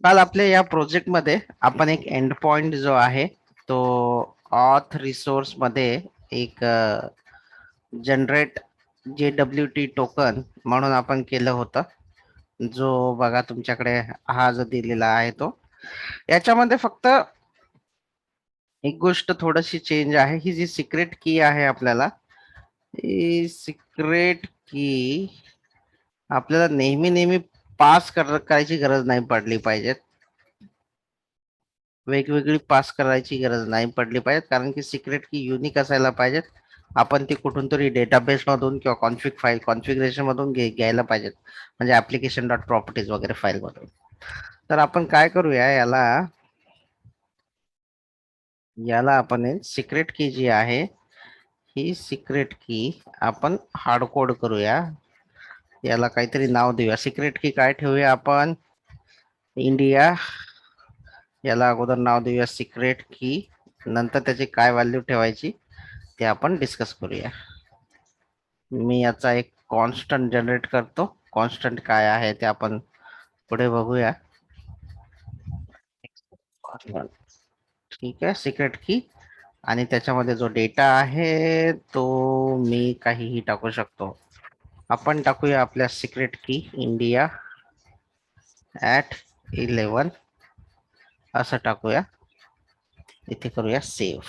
काल आपल्या या प्रोजेक्ट मध्ये आपण एक एंड पॉइंट जो आहे तो ऑथ रिसोर्स मध्ये एक जनरेट JWT टोकन म्हणून आपण केलं होतं. जो बघा तुमच्याकडे हा जो दिलेला आहे तो याच्यामध्ये फक्त एक गोष्ट थोडीशी चेंज आहे. ही जी सिक्रेट की आहे आपल्याला, ही सिक्रेट की आपल्याला नेहमी नेहमी पास करायची गरज नाही पडली पाहिजे. वेगवेगळी पास करायची गरज नाही पडली पाहिजे, कारण की सिक्रेट की युनिक असायला पाहिजेत. आपण ती कुठून तरी डेटाबेस मधून किंवा कॉन्फिगरेशन मधून घ्यायला पाहिजेत, म्हणजे ऍप्लिकेशन डॉट प्रॉपर्टीज वगैरे फाईल मधून. तर आपण काय करूया, याला याला आपण सिक्रेट की जी आहे, ही सिक्रेट की आपण हार्ड कोड करूया. याला काहीतरी नाव देऊया. सिक्रेट की काय ठेवूया आपण? इंडिया. याला अगोदर नाव देऊया सिक्रेट की, नंतर त्याची काय व्हॅल्यू ठेवायची ते आपण डिस्कस करूया. मी याचा एक कॉन्स्टंट जनरेट करतो. कॉन्स्टंट काय आहे ते आपण पुढे बघूया. ठीक आहे, सिक्रेट की आणि त्याच्यामध्ये जो डेटा आहे तो मी काहीही टाकू शकतो. आपण टाकूया आपल्या सिक्रेट की इंडिया @11 असं टाकूया. इथे करूया सेव्ह.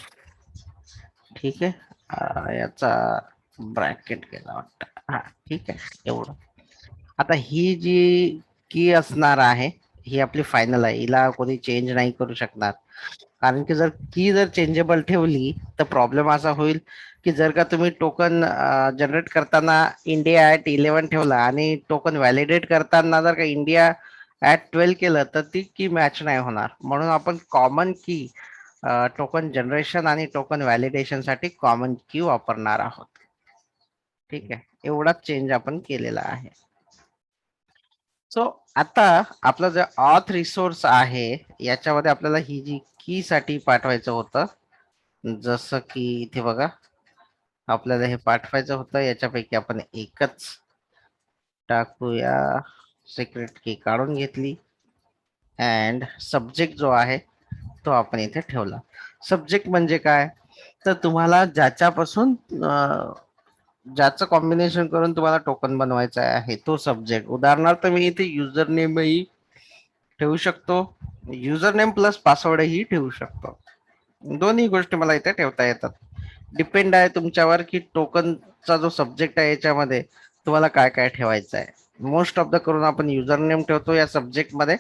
ठीक आहे. याचा ब्रॅकेट केला वाटतं. हा, ठीक आहे, एवढं. आता ही जी की असणार आहे, ही आपली फायनल आहे. हिला कोणी चेंज नाही करू शकणार, कारण की जर चेंजेबल ठेवली तर प्रॉब्लेम असा होईल की जर का तुम्ही टोकन जनरेट करताना इंडिया @11 ठेवला आणि टोकन व्हॅलिडेट करताना जर का इंडिया @12 केलं तर ती की मॅच नाही होणार. म्हणून आपण कॉमन की टोकन जनरेशन आणि टोकन व्हॅलिडेशन साठी कॉमन की वापरणार आहोत. ठीक आहे, एवढाच चेंज आपण केलेला आहे. सो आता आपलं जे ऑथ रिसोर्स आहे याच्यामध्ये आपल्याला ही जी की साठी पाठवायचं होतं, जसं की इथे बघा आपल्याला हे पाठवायचं होतं, याच्यापैकी आपण एकच टाकूया. सिक्रेट की काढून घेतली अँड सब्जेक्ट जो आहे तो आपण इथे ठेवला. सब्जेक्ट म्हणजे काय, तर तुम्हाला ज्याच्यापासून ज्याचं कॉम्बिनेशन करून तुम्हाला टोकन बनवायचं आहे तो सब्जेक्ट. उदाहरणार्थ मी इथे युजर नेमही ठेवू शकतो, युजर नेम प्लस पासवर्डही ठेवू शकतो. दोन्ही गोष्टी मला इथे ठेवता येतात. डिपेंड आहे तुमच्यावर की टोकनचा जो सब्जेक्ट आहे याच्यामध्ये तुम्हाला काय काय ठेवायचं आहे. मोस्ट ऑफ द करून आपण युजर नेम ठेवतो या सब्जेक्ट मध्ये,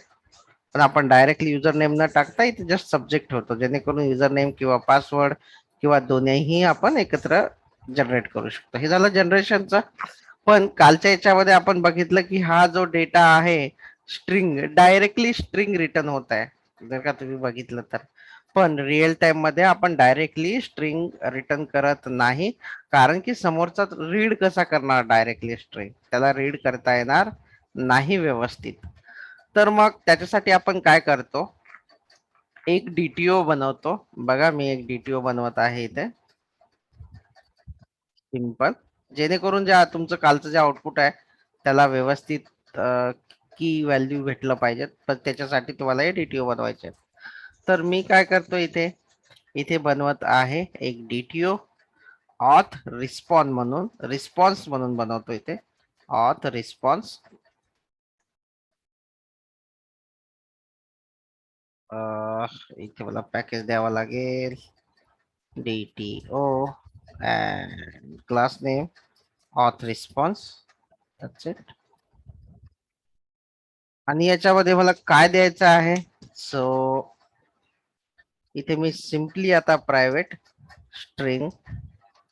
पण आपण डायरेक्टली युजर नेम न टाकता इथे जस्ट सब्जेक्ट ठेवतो, जेणेकरून युजर नेम किंवा पासवर्ड किंवा दोन्हीही आपण एकत्र जनरेट करू शकतो. हे झालं जनरेशनचं. पण कालच्या याच्यामध्ये आपण बघितलं की हा जो डेटा आहे स्ट्रिंग, डायरेक्टली स्ट्रिंग रिटर्न होत आहे, जर का तुम्ही बघितलं तर. पण रिअल टाइम मध्ये आपण डायरेक्टली स्ट्रिंग रिटर्न करत नाही, कारण की समोरचा रीड कसा करणार डायरेक्टली स्ट्रिंग, त्याला रीड करता येणार नाही व्यवस्थित. तर मग त्याच्यासाठी आपण काय करतो, एक डीटीओ बनवतो. बघा मी एक डीटीओ बनवत आहे इथे, सिंपल, जेणेकरून जे तुमचं कालचं जे आउटपुट आहे त्याला व्यवस्थित की व्हॅल्यू भेटलं पाहिजे. पण त्याच्यासाठी तुम्हाला हे डीटीओ बनवायचे. तर मी काय करतो इथे, इथे बनवत आहे एक डीटीओ ऑथ रिस्पॉन्स म्हणून बनवतो इथे. ऑथ रिस्पॉन्स इथे मला पॅकेज द्यावा लागेल. DTO and class name auth response. That's it. आणि याच्यामध्ये मला काय द्यायचं आहे, सो इथे मी सिम्पली आता प्रायव्हेट स्ट्रिंग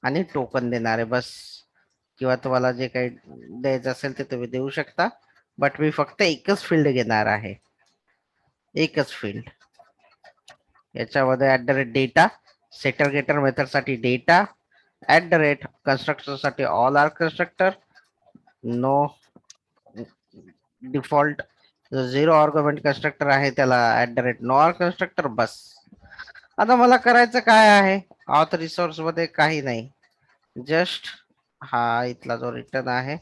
आणि टोकन देणार आहे बस. किंवा तुम्हाला जे काही द्यायचं असेल ते तुम्ही देऊ शकता, बट मी फक्त एकच फील्ड घेणार आहे, एकच फील्ड. याच्यामध्ये @डेटा, सेटर गेटर मेथड साठी डेटा, कन्स्ट्रक्टर साठी ऑल आर constructor, no default zero argument constructor आहे त्याला @नो आर कन्स्ट्रक्टर. बस. आता मला करायचं काय आहे, ऑथ रिसोर्स मध्ये काही नाही, जस्ट हा इथला जो रिटर्न आहे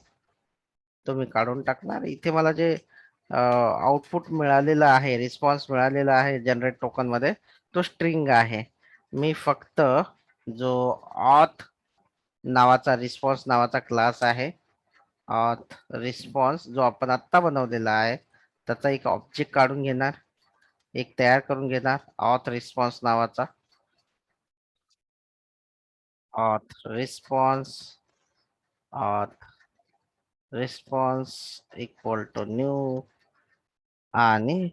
तो मी काढून टाकणार. इथे मला जे आउटपुट मिळालेला आहे, रिस्पॉन्स मिळालेला आहे जनरेट टोकन मध्ये, तो स्ट्रिंग आहे. मी फक्त जो ऑथ नावाचा रिस्पॉन्स नावाचा क्लास आहे, ऑथ रिस्पॉन्स जो आपण आत्ता बनवलेला आहे, त्याचा एक ऑब्जेक्ट काढून घेणार, एक तयार करून घेणार ऑथ रिस्पॉन्स नावाचा. Auth response, auth response equal to new आणि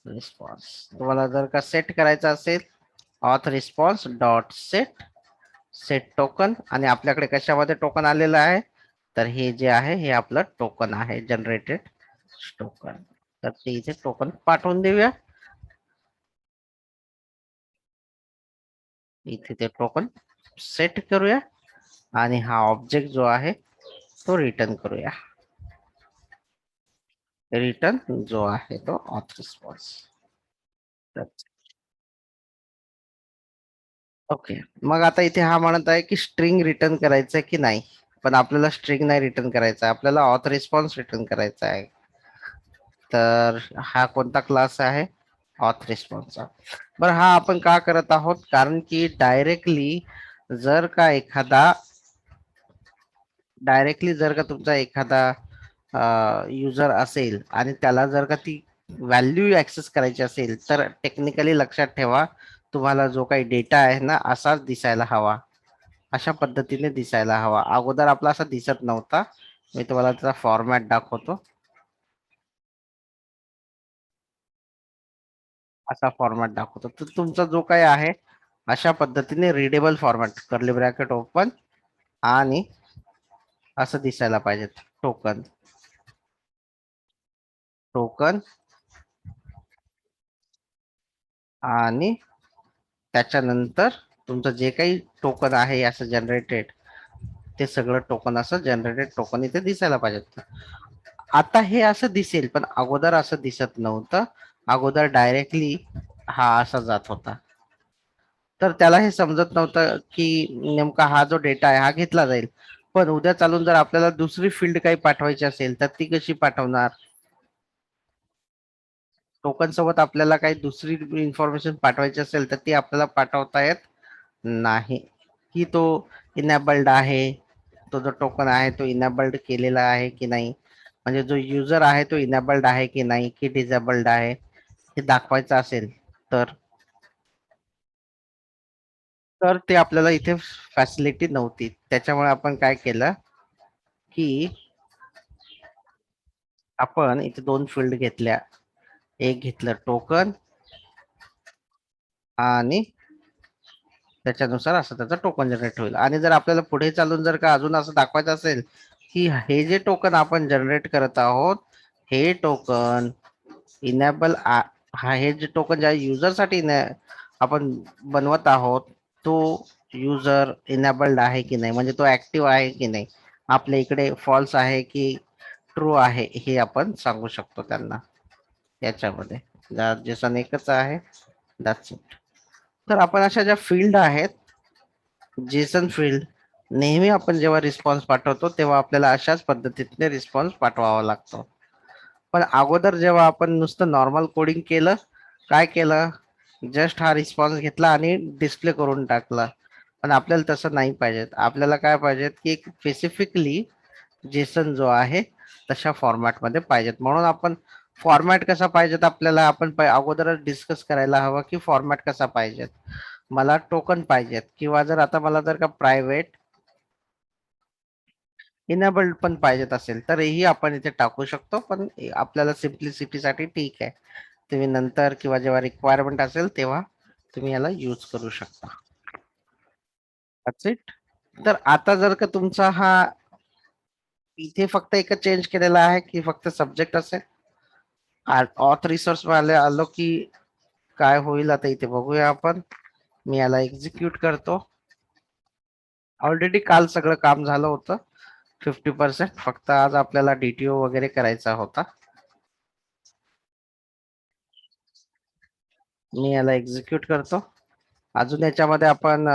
रिस्पॉन्स. तुम्हाला जर का सेट करायचा असेल, auth response dot set, set token, आणि आपल्याकडे कशामध्ये टोकन आलेलं आहे, तर हे जे आहे हे आपलं टोकन आहे, जनरेटेड टोकन. तर ते इथे टोकन पाठवून देऊया. इथे ते टोकन सेट करूया आणि हा ऑब्जेक्ट जो आहे तो रिटर्न करूया. रिटर्न जो आहे तो ऑथ रिस्पॉन्स. ओके. मग आता इथे हा म्हणत आहे की स्ट्रिंग रिटर्न करायचं की नाही, पण आपल्याला स्ट्रिंग नाही रिटर्न करायचा आहे, आपल्याला ऑथ रिस्पॉन्स रिटर्न करायचा आहे. तर हा कोणता क्लास आहे, ऑथ रिस्पॉन्सचा. बरं, हा आपण का करत आहोत, कारण की जर का एखादा डायरेक्टली जर का तुमचा एखादा युजर असेल आणि त्याला जर का ती व्हॅल्यू ऍक्सेस करायची असेल, तर टेक्निकली लक्षात ठेवा, तुम्हाला जो काही डेटा आहे ना असाच दिसायला हवा, अशा पद्धतीने दिसायला हवा. अगोदर आपला असा दिसत नव्हता. मी तुम्हाला त्याचा फॉर्मॅट दाखवतो. असा फॉर्मॅट दाखवतो, तर तुमचा जो काही आहे अशा पद्धतीने readable format, curly bracket open, आणि असं दिसायला पाहिजे, टोकन टोकन, आणि त्याच्यानंतर तुमचं जे काही टोकन आहे असं जनरेटेड, ते सगळं टोकन असं जनरेटेड टोकन इथे दिसायला पाहिजे. आता हे असं दिसेल, पण अगोदर असं दिसत नव्हतं. अगोदर डायरेक्टली हा असा जात होता. तर त्याला हे समजत नव्हतं की नेमका हा जो डेटा आहे हा घेतला जाईल. पण उद्या चालून जर आपल्याला दुसरी फील्ड काही पाठवायची असेल, तर ती कशी पाठवणार? टोकन सोबत आपल्याला काही दुसरी इन्फॉर्मेशन पाठवायची असेल, तर ती आपल्याला पाठवता येत नाही. की तो इनेबल्ड आहे, तो जो टोकन आहे तो इनेबल्ड केलेला आहे की नाही, म्हणजे जो युजर आहे तो इनेबल्ड आहे की नाही, की डिसेबल्ड आहे, हे दाखवायचं असेल, तर तर ते आपल्याला इथे फॅसिलिटी नव्हती. त्याच्यामुळे आपण काय केलं की आपण इथे दोन फील्ड घेतल्या. एक घेतलं टोकन, आणि त्याच्यानुसार असं त्याचा टोकन जनरेट होईल. आणि जर आपल्याला पुढे चालून जर का अजून असं दाखवायचं असेल की हे जे टोकन आपण जनरेट करत आहोत, हे टोकन इनेबल, हा हे जे टोकन ज्या युजर साठी आपण बनवत आहोत, तो युजर इनेबल्ड आहे की नाही, म्हणजे तो ऍक्टिव्ह आहे की नाही, आपल्या इकडे फॉल्स आहे की ट्रू आहे, हे आपण सांगू शकतो त्यांना. याच्यामध्ये जेसन एकच आहे, दॅट्स इट. तर आपण अशा ज्या फील्ड आहेत, जेसन फील्ड, नेहमी आपण जेव्हा रिस्पॉन्स पाठवतो तेव्हा आपल्याला अशाच पद्धतीने रिस्पॉन्स पाठवावा लागतो. पण अगोदर जेव्हा आपण नुसतं नॉर्मल कोडिंग केलं, काय केलं, जस्ट हा रिस्पॉन्स घेतला आणि डिस्प्ले करून टाकला. पण आपल्याला तसं नाही पाहिजे. आपल्याला काय पाहिजे की एक स्पेसिफिकली जेसन जो आहे तशा फॉर्मॅटमध्ये पाहिजेत. म्हणून आपण फॉर्मॅट कसा पाहिजेत आपल्याला, आपण अगोदरच डिस्कस करायला हवं की फॉर्मॅट कसा पाहिजेत. मला टोकन पाहिजेत, किंवा जर आता मला जर का प्रायव्हेट इनेबल्ड पण पाहिजेत असेल, तर हेही आपण इथे टाकू शकतो. पण आपल्याला सिम्प्लिसिटीसाठी ठीक आहे, तुम्ही नंतर किंवा जेव्हा रिक्वायरमेंट असेल तेव्हा तुम्ही याला यूज करू शकता. That's it. तर आता जर का तुमचा हा इथे फक्त एकच चेंज केलेला आहे की फक्त सब्जेक्ट असेल, ऑथ रिसोर्स मध्ये आलो की काय होईल आता इथे बघूया आपण. मी याला एक्झिक्यूट करतो. ऑलरेडी काल सगळं काम झालं होतं 50%, फक्त आज आपल्याला डीटीओ वगैरे करायचा होता. मी याला एक्झिक्यूट करतो. अजून याच्यामध्ये आपण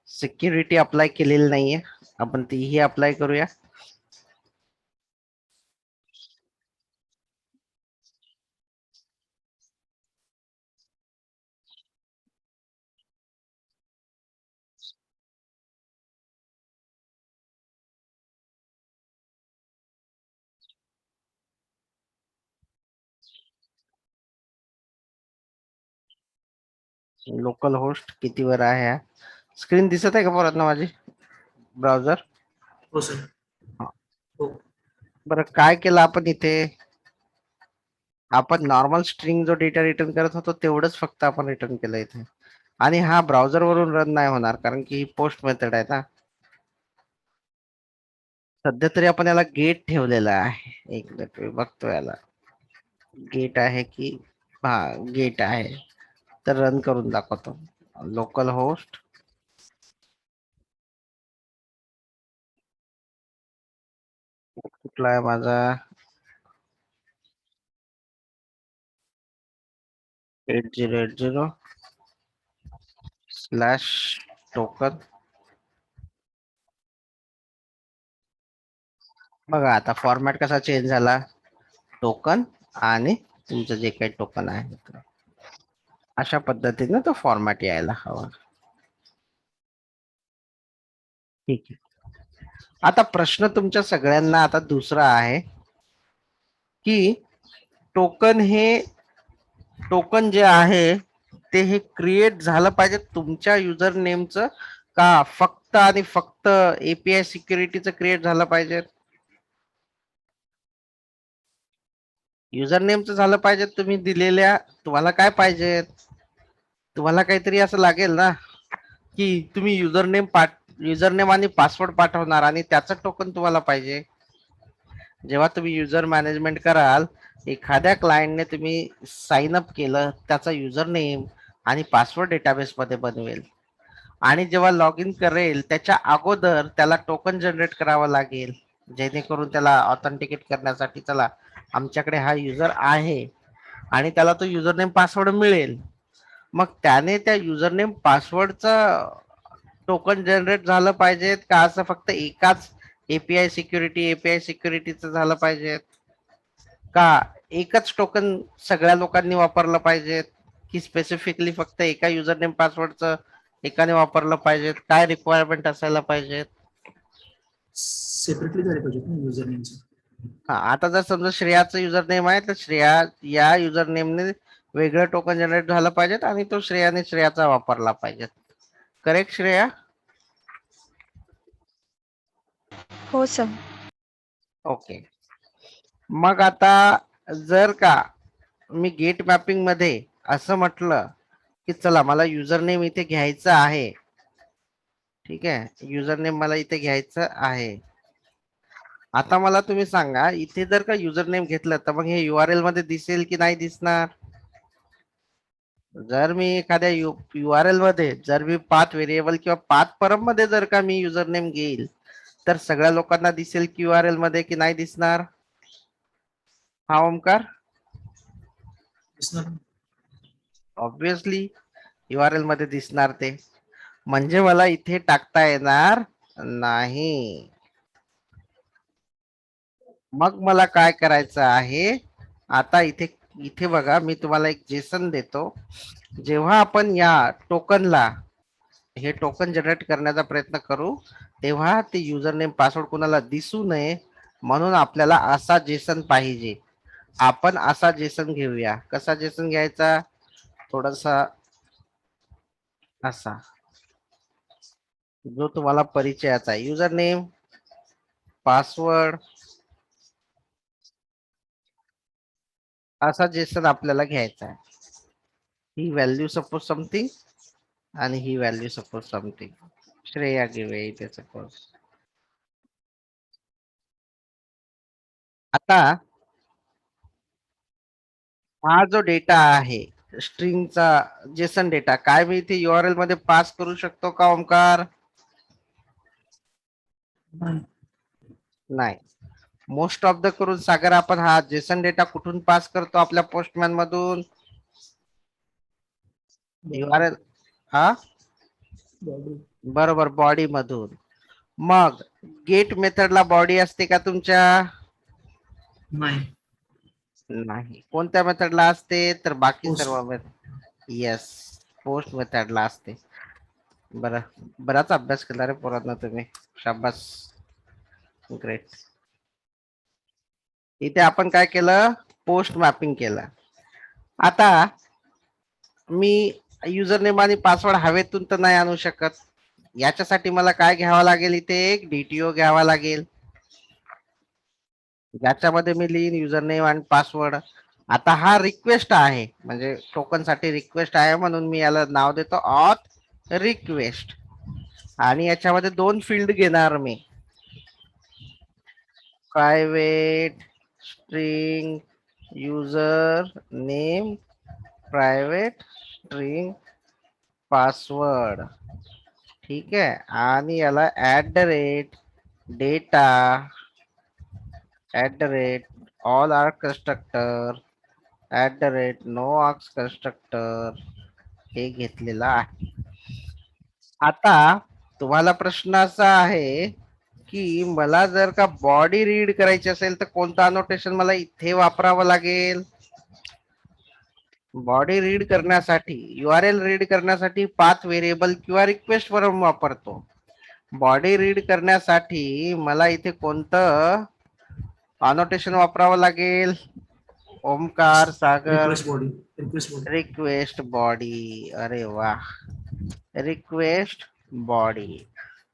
सिक्युरिटी अप्लाय केलेली नाहीये, आपण तीही अप्लाय करूया. लोकल होस्ट कितीवर आहे? स्क्रीन दिसत आहे का परत ना माझी ब्राउझर? हो सर. हो. बरं, काय केलं आपण इथे? आपण नॉर्मल स्ट्रिंग जो डेटा रिटर्न करत होतो तेवढंच फक्त आपण रिटर्न केलं इथे. आणि हा ब्राउझर वरून रन नाही होणार कारण की ही पोस्ट मेथड आहे ना. सध्या तरी आपण याला गेट ठेवलेला आहे. एक मिनिट मी बघतो याला गेट आहे की. हा, गेट आहे. तर रन करून दाखवतो. लोकल होस्ट कुठला आहे माझा? 8080/टोकन. बघा आता फॉर्मॅट कसा चेंज झाला. टोकन आणि तुमचं जे काही टोकन आहे अशा पद्धतीने तो फॉर्मॅट यायला हवा. ठीक आहे. आता प्रश्न तुमच्या सगळ्यांना आता दुसरा आहे की टोकन जे आहे ते हे क्रिएट झालं पाहिजे तुमच्या युजर नेमचं का फक्त आणि फक्त एपीआय सिक्युरिटीचं क्रिएट झालं पाहिजे? युजर नेमचं झालं पाहिजे. तुम्ही दिलेल्या तुम्हाला काय पाहिजे? तुम्हाला काहीतरी असं लागेल ना की तुम्ही युजर नेम आणि पासवर्ड पाठवणार आणि त्याचं टोकन तुम्हाला पाहिजे. जेव्हा तुम्ही युजर मॅनेजमेंट कराल, एखाद्या क्लायंटने तुम्ही साइन अप केलं, त्याचा युजर नेम आणि पासवर्ड डेटाबेस मध्ये बनवेल आणि जेव्हा लॉग इन करेल त्याच्या अगोदर त्याला टोकन जनरेट करावं लागेल, जेणेकरून त्याला ऑथेंटिकेट करण्यासाठी चला आमच्याकडे हा युजर आहे आणि त्याला तो युजर नेम पासवर्ड मिळेल. मग त्याने त्या युजर नेम पासवर्डचा टोकन जनरेट झालं पाहिजेत का असं फक्त एकाच एपीआय सिक्युरिटीचं झालं पाहिजे का एकच टोकन सगळ्या लोकांनी वापरलं पाहिजे की स्पेसिफिकली फक्त एका युजर नेम पासवर्डचं एकाने वापरलं पाहिजे? काय रिक्वायरमेंट असायला पाहिजे? सेपरेटली झाले पाहिजेत ना युजर नेमचे. हा, आता जर समजा श्रेयाचं युजर नेम आहे तर श्रेया या युजर नेमने वेगळं टोकन जनरेट झालं पाहिजेत आणि तो श्रेयाचा वापरला पाहिजे. करेक्ट श्रेया? हो सर. ओके. मग आता जर का मी गेट मॅपिंग मध्ये असं म्हटलं की चला मला युजर नेम इथे घ्यायचं आहे. ठीक आहे, युजर नेम मला इथे घ्यायचं आहे. आता मला तुम्ही सांगा इथे जर का युजर नेम घेतलं तर मग हे URL मध्ये दिसेल की नाही दिसणार? जर मी एखाद्या URL मध्ये जर मी पाथ व्हेरिएबल किंवा पाथ परम मध्ये जर का मी युजर नेम घेईल तर सगळ्या लोकांना दिसेल की URL मध्ये की नाही दिसणार? हा ओमकार? दिसणार. ऑब्विसली URL मध्ये दिसणार ते. म्हणजे मला इथे टाकता येणार नाही. मग मला काय करायचं आहे? आता इथे इथे बघा मी तुम्हाला एक जेसन देतो. जेव्हा आपण या टोकनला हे टोकन जनरेट करण्याचा प्रयत्न करू तेव्हा ते युजर नेम पासवर्ड कुणाला दिसू नये म्हणून आपल्याला असा जेसन पाहिजे. आपण असा जेसन घेऊया. कसा जेसन घ्यायचा? थोडासा असा जो तुम्हाला परिचयाचा आहे. युजर नेम पासवर्ड असा जेसन आपल्याला घ्यायचा आहे. ही व्हॅल्यू सपोज समथिंग आणि ही व्हॅल्यू सपोज समथिंग. श्रेया घेऊया इथे सपोज. आता हा जो डेटा आहे स्ट्रिंगचा जेसन डेटा काय मी इथे URL मध्ये पास करू शकतो का ओमकार? नाही. मोस्ट ऑफ द करून सागर आपण हा जेसन डेटा कुठून पास करतो? आपल्या पोस्टमॅन मधून. URL हा बरोबर बॉडी मधून. मग गेट मेथडला बॉडी असते का तुमच्या? नाही. नाही. कोणत्या मेथडला असते? तर बाकी Post. सर्व येस, पोस्ट मेथडला असते. बरं, बराच अभ्यास केला रे पोरांनो तुम्ही. शाबास, ग्रेट. इथे आपण काय केलं? पोस्ट मॅपिंग केलं. आता मी युजर नेम आणि पासवर्ड हवेतून तर नाही आणू शकत. याच्यासाठी मला काय घ्यावं लागेल, इथे एक डीटीओ घ्यावा लागेल, ज्याच्यामध्ये मी लिहिन युजर नेम आणि पासवर्ड. आता हा रिक्वेस्ट आहे, म्हणजे टोकन साठी रिक्वेस्ट आहे, म्हणून मी याला नाव देतो ऑथ रिक्वेस्ट. आणि याच्यामध्ये दोन फील्ड घेणार मी, private string user name, private string password. ठीक आहे. आणि याला @data all our constructor @no args constructor हे घेतलेलं आहे. आता तुम्हाला प्रश्न असा आहे की मला जर का बॉडी रीड करायची असेल तर कोणतं अनोटेशन मला इथे वापरावं लागेल. बॉडी रीड करण्यासाठी, URL रीड करण्यासाठी पाथ व्हेरिएबल किंवा रिक्वेस्ट फॉर्म वापरतो. बॉडी रीड करण्यासाठी मला इथे कोणतं अनोटेशन वापरावं लागेल. ओमकार, सागर, रिक्वेस्ट बॉडी. Request body. अरे वा, रिक्वेस्ट बॉडी.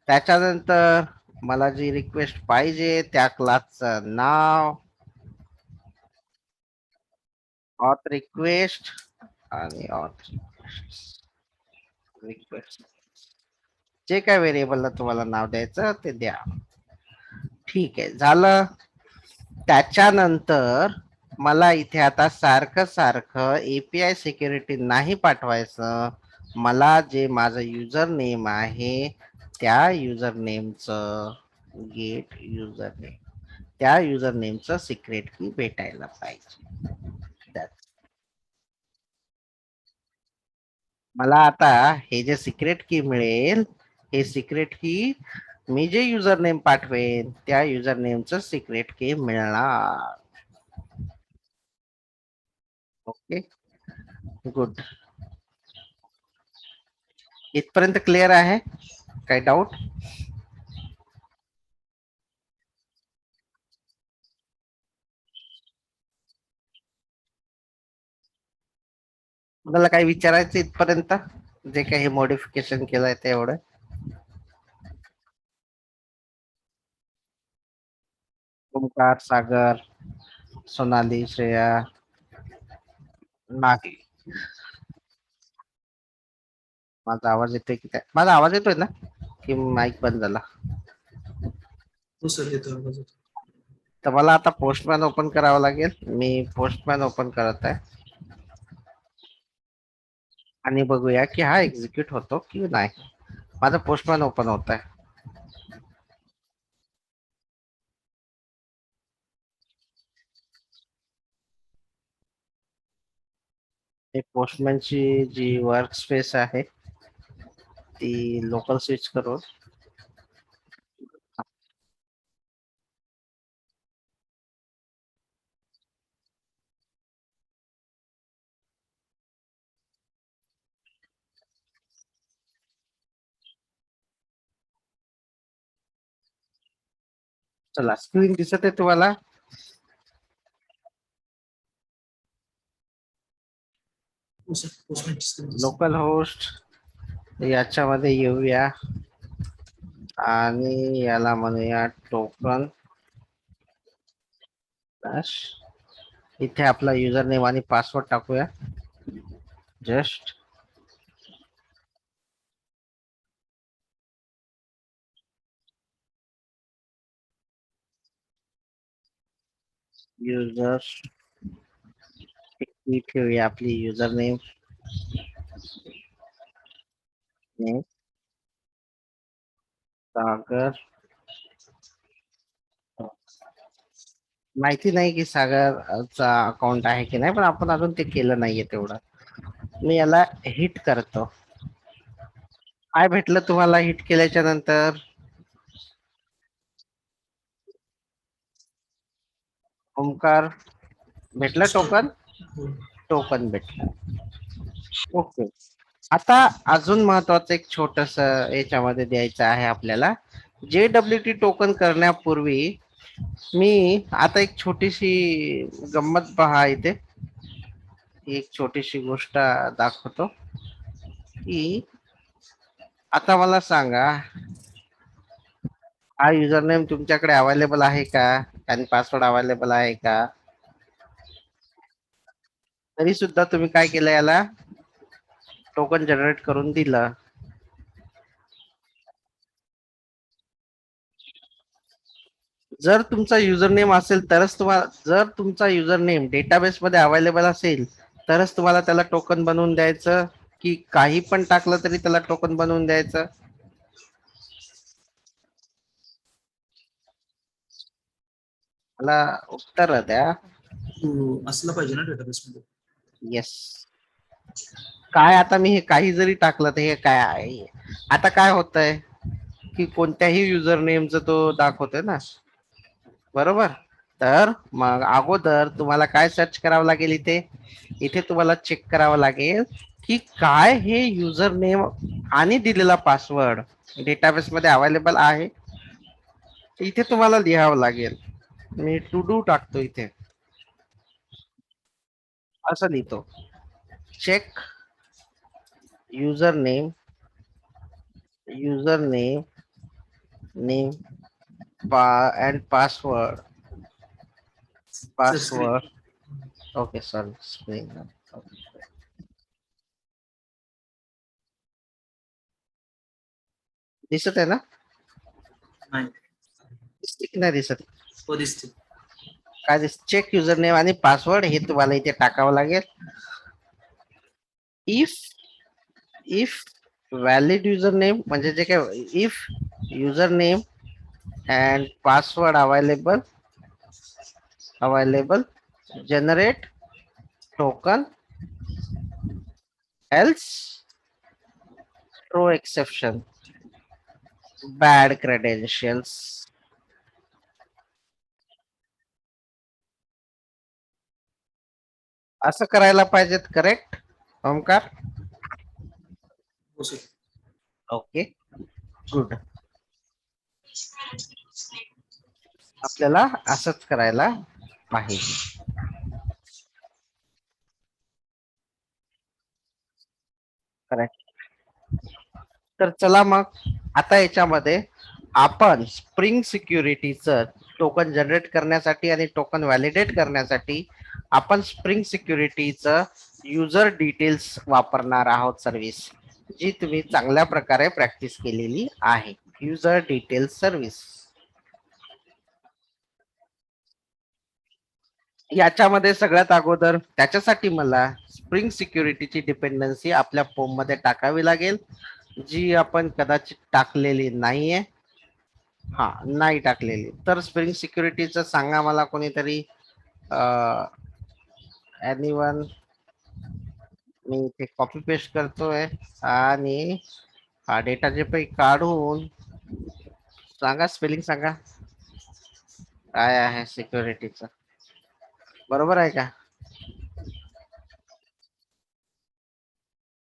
त्याच्यानंतर मला जी रिक्वेस्ट पाहिजे त्या क्लासचं नाव ऑथ रिक्वेस्ट आणि ऑथ रिक्वेस्ट, जे काय व्हेरिएबलला तुम्हाला नाव द्यायचं ते द्या. ठीक आहे, झालं. त्याच्यानंतर मला इथे आता सारखं सारखं एपीआय सिक्युरिटी नाही पाठवायचं. मला जे माझं युजर नेम आहे त्या युजर नेमचं गेट युजर नेम, त्या युजर नेमचं सिक्रेट की भेटायला पाहिजे. That's- मला आता हे जे सिक्रेट की मिळेल, हे सिक्रेट की मी जे युजर नेम पाठवेन त्या युजर नेमचं सिक्रेट की मिळणार. Okay, good. इथपर्यंत क्लिअर आहे? काही डाऊट? मला काही विचारायचं इथपर्यंत, जे काही मॉडिफिकेशन केलंय ते एवढं. ओमकार, सागर, सोनाली, श्रेया, नाही. माझा आवाज येतोय की काय? माझा आवाज येतोय ना, की माईक बंद झाला? हो सर, येतो आवाज येतो. तर मला आता पोस्टमॅन ओपन करावं लागेल. मी पोस्टमॅन ओपन करत आहे आणि बघूया की हा एक्झिक्यूट होतो की नाही. माझा पोस्टमॅन ओपन होत आहे. एक पोस्टमॅनची जी वर्क स्पेस आहे ती लोकल स्विच करून चला, स्क्रीन दिसत आहे तुम्हाला? हो सर, पोस्टमॅनची स्क्रीन दिसते. लोकल होस्ट याच्यामध्ये येऊया आणि याला म्हणूया टोकन डॅश. इथे आपला युजर नेम आणि पासवर्ड टाकूया. जस्ट युजर ठेवूया आपली युजर नेम सागर. माहिती नाही की सागरचा अकाउंट आहे की नाही, पण आपण अजून ते केलं नाहीये तेवढं. मी याला हिट करतो. काय भेटलं तुम्हाला हिट केल्याच्या नंतर? ओमकार, भेटलं टोकन? हो. टोकन भेटलं. ओके. आता अजून महत्वाचं एक छोटस याच्यामध्ये द्यायचं आहे आपल्याला. JWT टोकन करण्यापूर्वी मी आता एक छोटीशी गंमत पहा इथे, एक छोटीशी गोष्ट दाखवतो. की आता मला सांगा, हा युजर नेम तुमच्याकडे अवेलेबल आहे का आणि पासवर्ड अवेलेबल आहे का? तरी सुद्धा तुम्ही काय केलं, याला टोकन जनरेट करून दिलं. जर तुमचा युजर नेम असेल तरच तुम्हाला, जर तुमचा युजर नेम डेटाबेस मध्ये अवेलेबल असेल तरच तुम्हाला त्याला टोकन बनवून द्यायचं, की काही पण टाकलं तरी त्याला टोकन बनवून द्यायचं? मला उत्तर द्या. असलं पाहिजे ना डेटाबेस मध्ये. येस. काय आता मी हे काही जरी टाकलं तर हे काय आहे? आता काय होतंय की कोणत्याही युजर नेमचं तो दाखवतोय ना, बरोबर? तर मग अगोदर तुम्हाला काय सर्च करावं लागेल, इथे इथे तुम्हाला चेक करावं लागेल की काय हे युजर नेम आणि दिलेला पासवर्ड डेटाबेस मध्ये अवेलेबल आहे. इथे तुम्हाला लिहावं लागेल. मी टू डू टाकतो इथे, असं लिहितो, check user name name and password. Sir screen. Okay, sorry, screen. दिसत आहे ना? नाही, दिसते की नाही दिसत? हो दिसते. काय दिसत? चेक युजर नेम आणि पासवर्ड हे तुम्हाला इथे टाकावं लागेल. If if valid user name म्हणजे जे काय, if user name and password available generate token, else throw exception bad credentials. असं करायला पाहिजेत, करेक्ट ओमकार? हो सर. Okay, good. आपल्याला असंच करायला पाहिजे. करेक्ट. तर चला मग, आता याच्यामध्ये आपण स्प्रिंग सिक्युरिटीचं टोकन जनरेट करण्यासाठी आणि टोकन व्हॅलिडेट करण्यासाठी आपण स्प्रिंग सिक्युरिटीचं युजर डिटेल्स वापरणार आहोत, सर्व्हिस जी तुम्ही चांगल्या प्रकारे प्रॅक्टिस केलेली आहे. युजर डिटेल्स सर्व्हिस, याच्यामध्ये सगळ्यात अगोदर त्याच्यासाठी मला स्प्रिंग सिक्युरिटीची डिपेंडन्सी आपल्या फोम मध्ये टाकावी लागेल, जी आपण कदाचित टाकलेली नाहीये. हा, नाही टाकलेली. तर स्प्रिंग सिक्युरिटीचं सांगा मला कोणीतरी. एनीवन? मी इथे कॉपी पेस्ट करतोय आणि हा डेटा जे पैकी काढून सांगा, स्पेलिंग सांगा काय आहे सिक्युरिटीचं. बरोबर आहे का?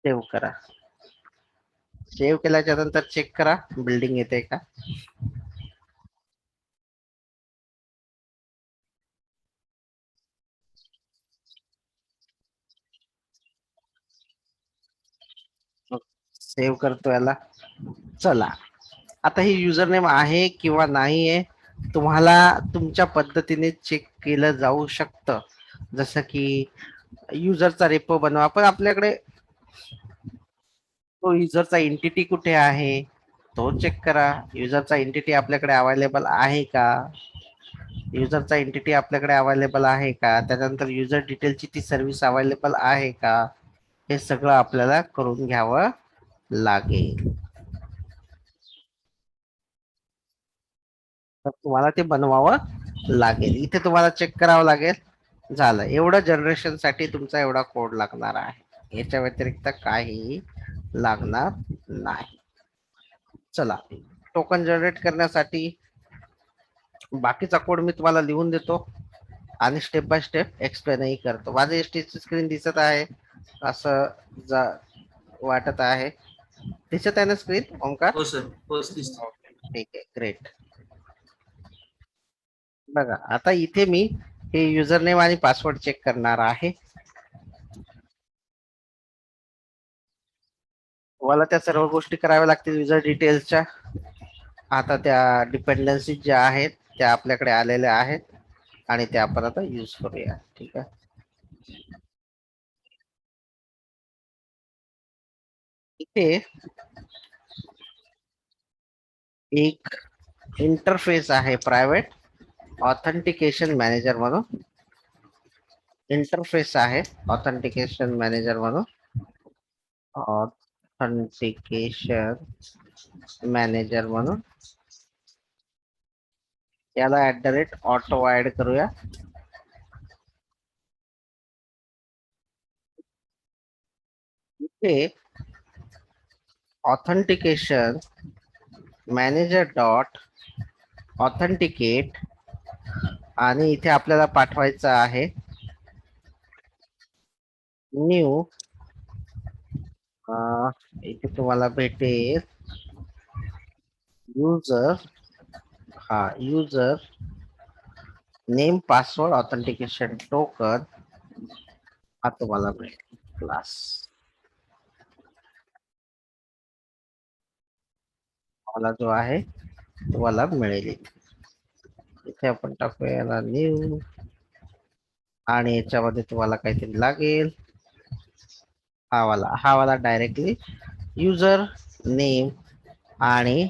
सेव्ह करा. सेव्ह केल्याच्या नंतर चेक करा बिल्डिंग येते का. सेव्ह करतो याला. चला, आता हे युजर नेम आहे किंवा नाही आहे तुम्हाला तुमच्या पद्धतीने चेक केलं जाऊ शकतं. जसं की युजरचा रेपो बनवा, पण आपल्याकडे तो युजरचा एंटिटी कुठे आहे तो चेक करा. युजरचा एंटिटी आपल्याकडे अवेलेबल आहे का? युजरचा एंटिटी आपल्याकडे अवेलेबल आहे का? त्यानंतर युजर डिटेलची ती सर्व्हिस अवेलेबल आहे का? हे सगळं आपल्याला करून घ्यावं लागेल. तर तुम्हाला ते बनवावं लागेल. इथे तुम्हाला चेक करावं लागेल. झालं, एवढं जनरेशन साठी तुमचा एवढा कोड लागणार आहे. याच्या व्यतिरिक्त काही लागणार नाही. चला, टोकन जनरेट करण्यासाठी बाकीचा कोड मी तुम्हाला लिहून देतो आणि स्टेप बाय स्टेप एक्सप्लेनही करतो. माझी एसटीची स्क्रीन दिसत आहे असं वाटत आहे. दिसत आहे ना स्क्रीन, ओमकार? हो सर, हो दिसते. ठीक आहे, ग्रेट. बघा, आता इथे मी हे युजर नेम आणि पासवर्ड चेक करणार आहे. तुम्हाला त्या सर्व गोष्टी कराव्या लागतील युजर डिटेल्सच्या. आता त्या डिपेंडन्सी ज्या आहेत त्या आपल्याकडे आलेल्या आहेत आणि त्या आपण आता यूज करूया. ठीक आहे. इथे एक इंटरफेस आहे प्रायव्हेट ऑथेंटिकेशन मॅनेजर म्हणून. इंटरफेस आहे ऑथेंटिकेशन मॅनेजर म्हणून. ऑथेंटिकेशन मॅनेजर म्हणून याला @ऑटो ऍड करूया. इथे ऑथेंटिकेशन मॅनेजर डॉट ऑथेंटिकेट आणि इथे आपल्याला पाठवायचं आहे न्यू. इथे तुम्हाला भेटेल user. User name password authentication token हा तुम्हाला भेटेल क्लास. मला जो आहे तुम्हाला मिळेल. इथे आपण टाकूया याला न्यू आणि याच्यामध्ये तुम्हाला काहीतरी लागेल हा वाला डायरेक्टली युजर नेम आणि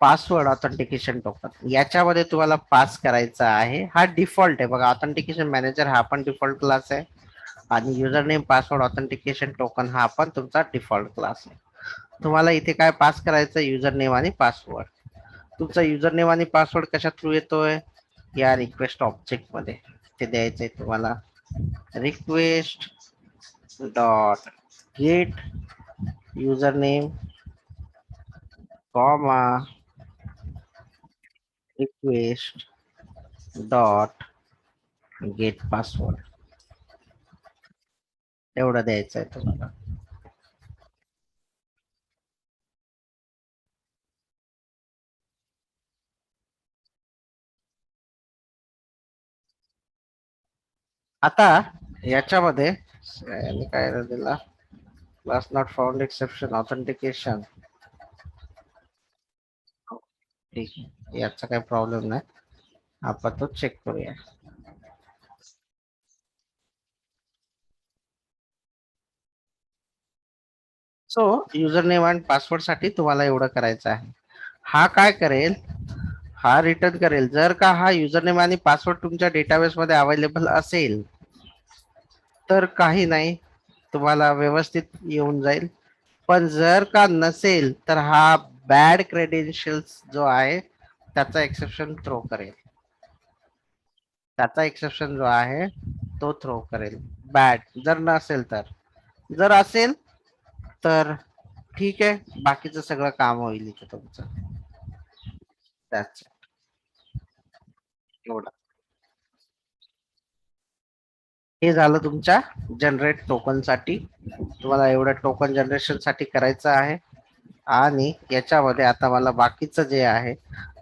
पासवर्ड ऑथेंटिकेशन टोकन याच्यामध्ये तुम्हाला पास करायचा आहे. हा डिफॉल्ट आहे बघा. ऑथेंटिकेशन मॅनेजर हा पण डिफॉल्ट क्लास आहे आणि user name password authentication token हा पण तुमचा डिफॉल्ट क्लास आहे. तुम्हाला इथे काय पास करायचं युजर नेम आणि पासवर्ड. तुमचा युजर नेम आणि पासवर्ड कशा थ्रू येतोय या रिक्वेस्ट ऑब्जेक्ट मध्ये ते द्यायचंय तुम्हाला. Request dot get user name comma request dot gate password एवढं द्यायचं आहे तुम्हाला. आता याच्यामध्ये काय दिला class not found exception authentication. ठीक आहे, याचा काही प्रॉब्लेम नाही. आपण तो चेक करूया. सो युजर नेम आणि पासवर्ड साठी तुम्हाला एवढं करायचं आहे. हा काय करेल हा रिटर्न करेल जर का हा युजर नेम आणि पासवर्ड तुमच्या डेटाबेस मध्ये अवेलेबल असेल तर काही नाही तुम्हाला व्यवस्थित येऊन जाईल. पण जर का नसेल तर हा बॅड क्रेडेन्शियल्स जो आहे त्याचा एक्सेप्शन थ्रो करेल. त्याचा एक्सेप्शन जो आहे तो थ्रो करेल बॅड जर नसेल तर. जर असेल तर ठीक आहे बाकीचं सगळं काम होईल इथे तुमचं. त्याच एवढं. हे झालं तुमच्या जनरेट टोकन साठी. तुम्हाला एवढं टोकन जनरेशन साठी करायचं आहे. आणि याच्यामध्ये आता मला बाकीचं जे आहे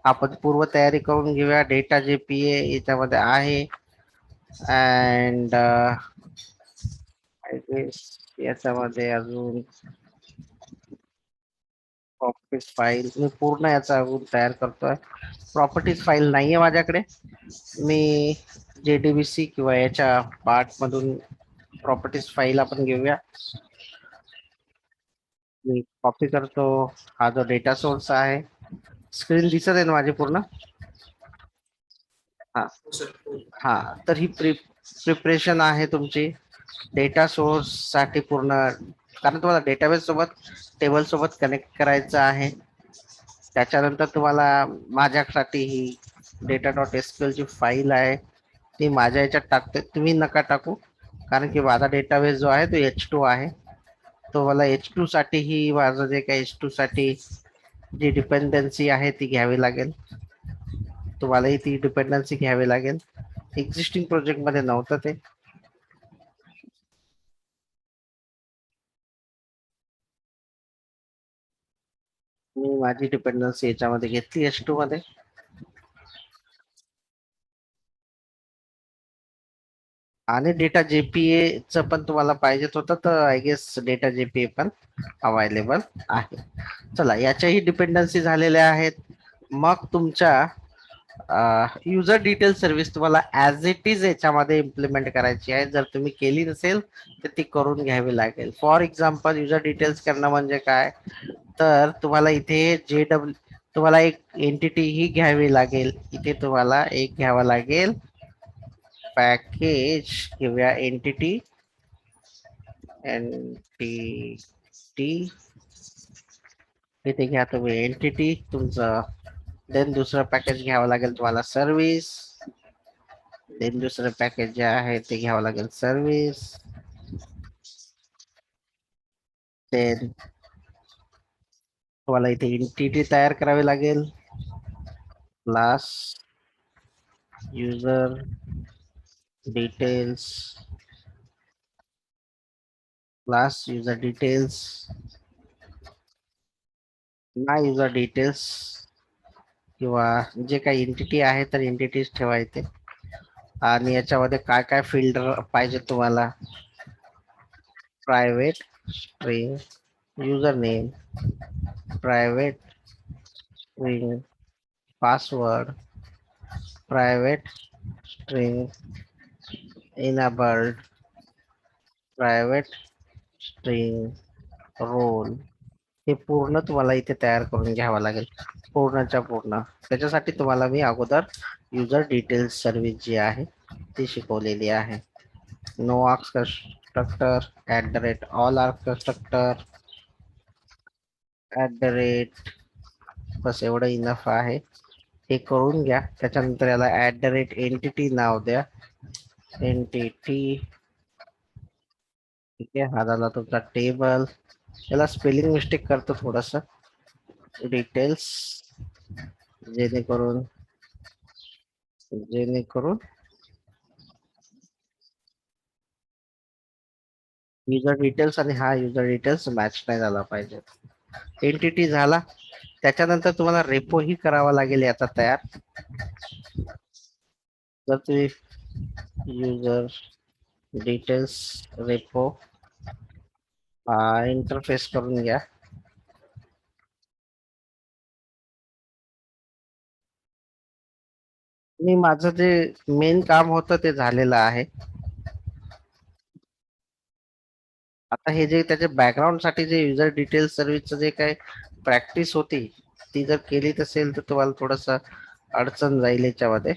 आपण पूर्व तयारी करून घेऊया. डेटा जे पी ए याच्यामध्ये आहे अँड याच्यामध्ये अजून प्रॉपर्टीज फाईल मी पूर्ण याचा अजून तयार करतोय. प्रॉपर्टीज फाईल नाहीये माझ्याकडे. मी JDBC किंवा याच्या पार्ट मधून प्रॉपर्टीज फाईल आपण घेऊया. मी कॉपी करतो. हा जो डेटा सोर्स आहे स्क्रीन दिसत आहे ना माझी पूर्ण. हा हो सर. हो. हा तर ही प्रिपरेशन आहे तुमची डेटा सोर्स साठी पूर्ण. कारण तुम्हाला डेटाबेस सोबत टेबल सोबत कनेक्ट करायचं आहे. त्याच्यानंतर तुम्हाला माझ्यासाठी ही data.sql ची फाईल आहे ती माझ्या याच्यात टाकते. तुम्ही नका टाकू कारण की माझा डेटाबेस जो आहे तो H2 आहे. तो मला H2 साठी ही माझं जे काही H2 साठी जी डिपेंडन्सी आहे ती घ्यावी लागेल. तुम्हालाही ती डिपेंडन्सी घ्यावी लागेल. एक्झिस्टिंग प्रोजेक्ट मध्ये नव्हतं ते. मी माझी डिपेंडन्सी याच्यामध्ये घेतली H2 मध्ये. आणि डेटा जेपीए च पण तुम्हाला पाहिजेत होतं, तर आय गेस डेटा जेपीए पण अवेलेबल आहे. चला, याच्याही डिपेंडन्सी झालेल्या आहेत. मग तुमच्या युजर डिटेल सर्व्हिस तुम्हाला ऍज इट इज याच्यामध्ये इम्प्लिमेंट करायची आहे. जर तुम्ही केली नसेल तर ती करून घ्यावी लागेल. फॉर एक्झाम्पल, युजर डिटेल्स करणं म्हणजे काय, तर तुम्हाला इथे तुम्हाला एक एंटिटी ही घ्यावी लागेल. इथे तुम्हाला एक घ्यावा लागेल पॅकेज किंवा एंटिटी इथे घ्या तुम्ही एंटिटी तुमचं. देन दुसरं पॅकेज घ्यावं लागेल तुम्हाला सर्व्हिस. देन दुसरं पॅकेज जे आहे ते घ्यावं लागेल सर्व्हिस. देन तुम्हाला इथे एंटिटी तयार करावी लागेल. Class user details, class user details, my user details, किंवा जे काही एंटिटी आहे तर एंटिटीज ठेवायचे. आणि याच्यामध्ये काय काय फिल्ड पाहिजे तुम्हाला, private string user name, private string password, private string enabled, private string role. हे पूर्ण तुम्हाला इथे तयार करून घ्यावं लागेल, पूर्णच्या पूर्ण. त्याच्यासाठी तुम्हाला मी अगोदर युजर डिटेल्स सर्व्हिस जी आहे ती शिकवलेली आहे. No args constructor, @all arg constructor, बस एवढं इनफ आहे. हे करून घ्या. त्याच्यानंतर याला एंटिटी नाव द्या. एंटिटी, ठीक आहे. हा झाला तुमचा टेबल. याला स्पेलिंग मिस्टेक करतो थोडस, डिटेल्स, जेणेकरून जेणेकरून युजर डिटेल्स आणि हा युजर डिटेल्स मॅच नाही झाला पाहिजे. एंटिटी झाला. त्याच्यानंतर तुम्हाला रेपो ही करावा लागेल याचा तयार. जर तुम्ही युजर डिटेल्स रेपो इंटरफेस करून घ्या. मी माझं जे मेन काम होतं ते झालेलं आहे. आता हे जे त्याच्या बॅकग्राऊंड साठी जे युजर डिटेल्स सर्व्हिसचं जे काही प्रॅक्टिस होती ती जर केली असेल तर तुम्हाला थोडस अडचण जाईल याच्यामध्ये.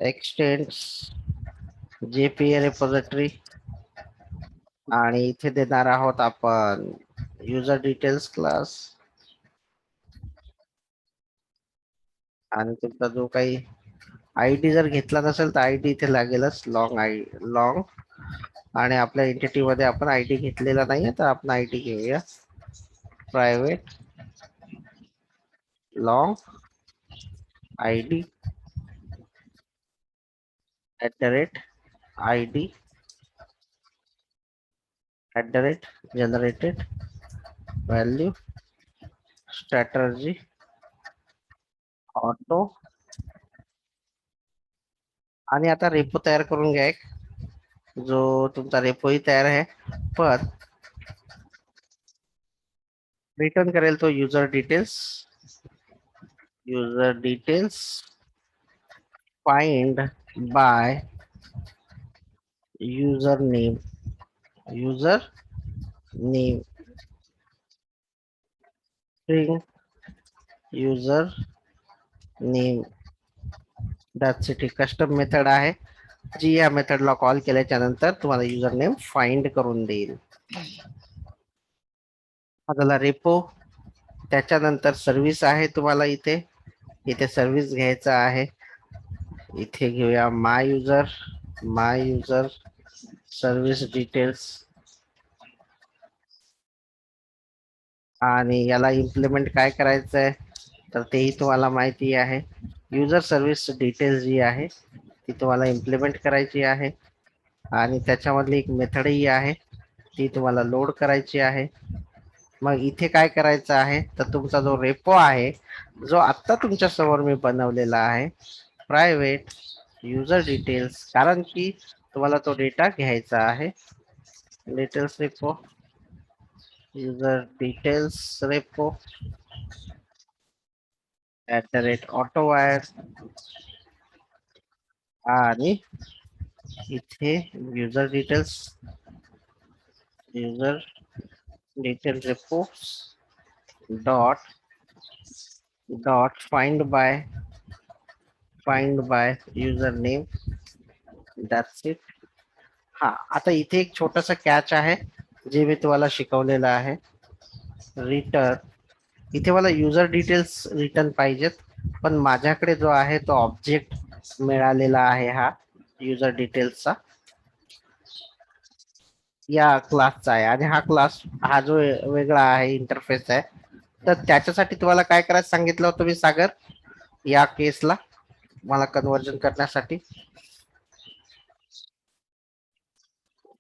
एक्सटेंड्स जेपीए रेपॉझिटरी, आणि इथे देणार आहोत आपण युजर डिटेल्स क्लास. आणि तुमचा जो काही आयडी जर घेतला नसेल तर आयडी इथे लागेलच, लॉंग. आणि आपल्या एंटिटी मध्ये आपण आयडी घेतलेला नाहीये तर आपण आयडी घेऊया. Private long ID @id @generated value strategy auto. आणि आता रेपो तयार करून घ्या एक, जो तुमचा रेपोही तयार आहे, पण रिटर्न करेल तो user details find by user name string user name. That's it. Custom method आहे जी या मेथडला कॉल केल्याच्या नंतर तुम्हाला युजर नेम फाइंड करून देईल. हा झाला रेपो. त्याच्यानंतर सर्व्हिस आहे तुम्हाला इथे इथे सर्व्हिस घ्यायचा आहे. इथे घेऊया माय युजर सर्व्हिस डिटेल्स. आणि याला इम्प्लिमेंट काय करायचं आहे तर तेही तुम्हाला माहिती आहे. युजर सर्व्हिस डिटेल्स जी आहे ती तुम्हाला इम्प्लिमेंट करायची आहे. आणि त्याच्यामधली एक मेथडही आहे ती तुम्हाला लोड करायची आहे. मग इथे काय करायचं आहे तर तुमचा जो रेपो आहे जो आत्ता तुमच्या समोर मी बनवलेला आहे, प्रायव्हेट युजर डिटेल्स, कारण की तुम्हाला तो डेटा घ्यायचा आहे. Details repo, user details repo @AutoWire आणि इथे user detail repo dot find by user name. That's it. हा, आता इथे एक छोटासा कॅच आहे जे मी तुम्हाला शिकवलेलं आहे. रिटर्न, इथे मला युजर डिटेल्स रिटर्न पाहिजेत, पण माझ्याकडे जो आहे तो ऑब्जेक्ट मिळालेला आहे हा युजर डिटेल्सचा या क्लासचा आहे, आणि हा क्लास हा जो वेगळा आहे इंटरफेस आहे. तर त्याच्यासाठी तुम्हाला काय करायचं सांगितलं होतं मी सागर या केसला मला कन्वर्जन करण्यासाठी?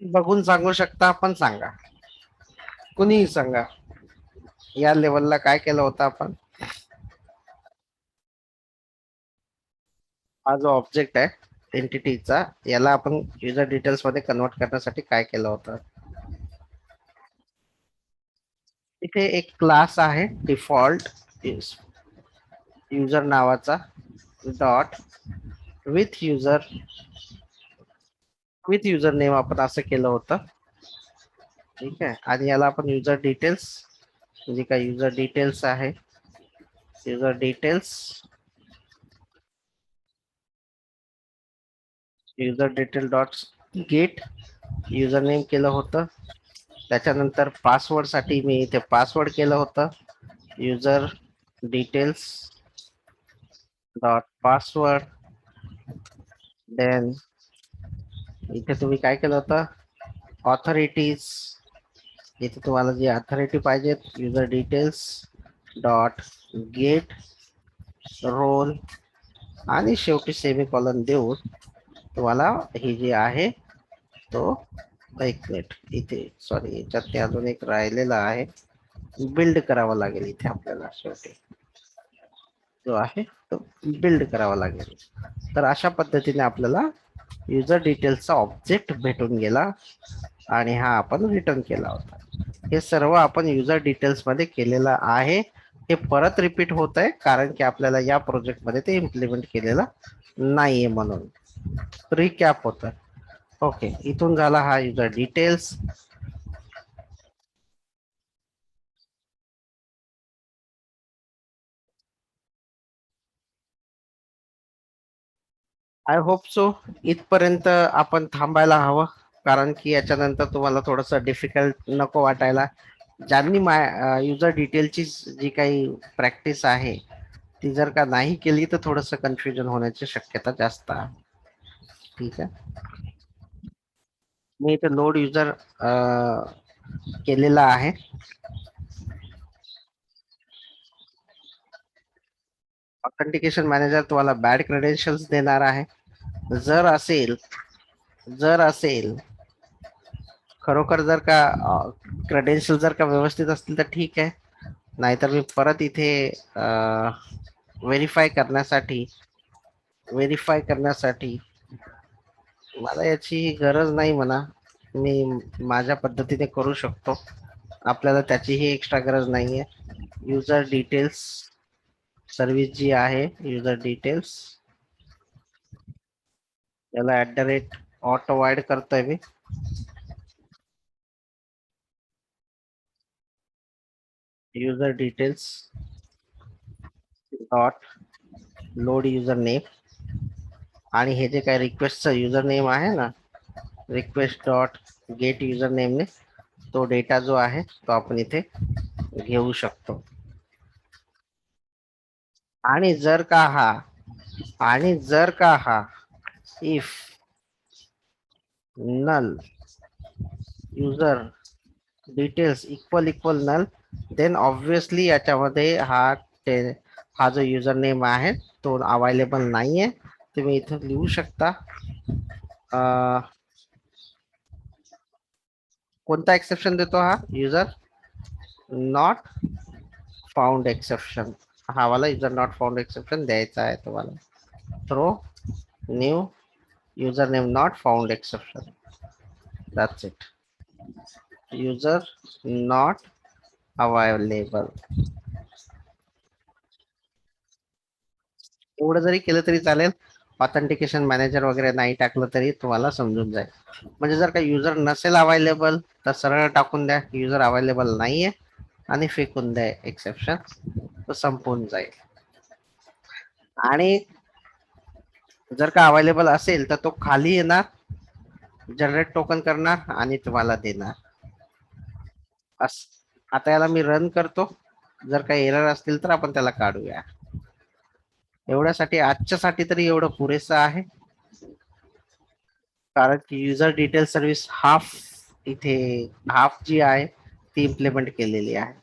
बघून सांगू शकता आपण, सांगा, कुणीही सांगा. या लेवलला काय केलं होतं आपण? हा जो ऑब्जेक्ट आहे एंटिटीचा, याला आपण युजर डिटेल्स मध्ये कन्वर्ट करण्यासाठी काय केलं होतं? इथे एक क्लास आहे डिफॉल्ट युजर नावाचा डॉट विथ युजर नेम आपण असं केलं होतं. ठीक आहे, आणि याला आपण युजर डिटेल्स, म्हणजे काय युजर डिटेल्स आहे, user detail dot get user name केलं होतं. त्याच्यानंतर पासवर्ड साठी मी इथे पासवर्ड केलं होतं, user details dot password. Then इथे तुम्ही काय केलं होतं, ऑथॉरिटीज, इथे तुम्हाला जी अथॉरिटी पाहिजे user details dot get role, आणि शेवटी सेमीकॉलन देऊन तुम्हाला ही जी आहे तो, एक मिनिट इथे सॉरी याच्यात ते अजून एक राहिलेला आहे, बिल्ड करावा लागेल इथे आपल्याला, शेवटी जो आहे तो बिल्ड करावा लागेल. तर अशा पद्धतीने आपल्याला युजर डिटेल्सचा ऑब्जेक्ट भेटून गेला आणि हा आपण रिटर्न केला होता. हे सर्व आपण युजर डिटेल्स मध्ये केलेलं आहे. हे परत रिपीट होत आहे कारण की आपल्याला या प्रोजेक्ट मध्ये ते इम्प्लिमेंट केलेलं नाहीये, म्हणून रिकॅप होत. ओके, इथून झाला हा user details. I hope so इथपर्यंत आपण थांबायला हवं, कारण की याच्यानंतर तुम्हाला थोडस डिफिकल्ट नको वाटायला. ज्यांनी युजर डिटेलची जी काही प्रॅक्टिस आहे ती जर का नाही केली तर थोडस कन्फ्युजन होण्याची शक्यता जास्त आहे. ठीक आहे, मी इथे लोड युजर केलेला आहे. ऑथेंटिकेशन मॅनेजर तुम्हाला बॅड क्रेडेन्शियल्स देणार आहे. जर असेल खरोखर, जर का क्रेडेन्शियल जर का व्यवस्थित असतील तर ठीक आहे, नाहीतर मी परत इथे व्हेरीफाय करण्यासाठी मला याची गरज नाही म्हणा, मी माझ्या पद्धतीने करू शकतो, आपल्याला त्याचीही एक्स्ट्रा गरज नाहीये. युजर डिटेल्स सर्व्हिस जी आहे, युजर डिटेल्स याला @AutoWire करतोय मी. User details dot load user name, आणि हे जे काही रिक्वेस्टचं युजर नेम आहे ना, रिक्वेस्ट डॉट गेट युजर नेमने तो डेटा जो आहे तो आपण इथे घेऊ शकतो. आणि जर का हा if null user details equal null, then obviously याच्यामध्ये हा जो युजर नेम आहे तो अवेलेबल नाहीये. तुम्ही इथं लिहू शकता कोणता एक्सेप्शन देतो हा, युजर नॉट फाउंड एक्सेप्शन. हा वाला युजर नॉट फाउंड एक्सेप्शन द्यायचा आहे तुम्हाला. Throw new username not found exception. That's it. User not available. एवढं जरी केलं तरी चालेल. ऑथेंटिकेशन मॅनेजर वगैरे नाही टाकलं तरी तुम्हाला समजून जाईल. म्हणजे जर का युजर नसेल अवेलेबल तर सरळ टाकून द्या युजर अवेलेबल नाहीये आणि फेकून द्या एक्सेप्शन, तो संपून जाईल. आणि जर का अवेलेबल असेल तर तो खाली येणार, जनरेट टोकन करणार आणि तुम्हाला देणार. आता याला मी रन करतो. जर काही एरर असतील तर आपण त्याला काढूया. एवढ्यासाठी आजच्यासाठी तरी एवढं पुरेसं आहे. कारण की युजर डिटेल सर्व्हिस हाफ इथे हाफ जी आहे ती इम्प्लिमेंट केलेली आहे.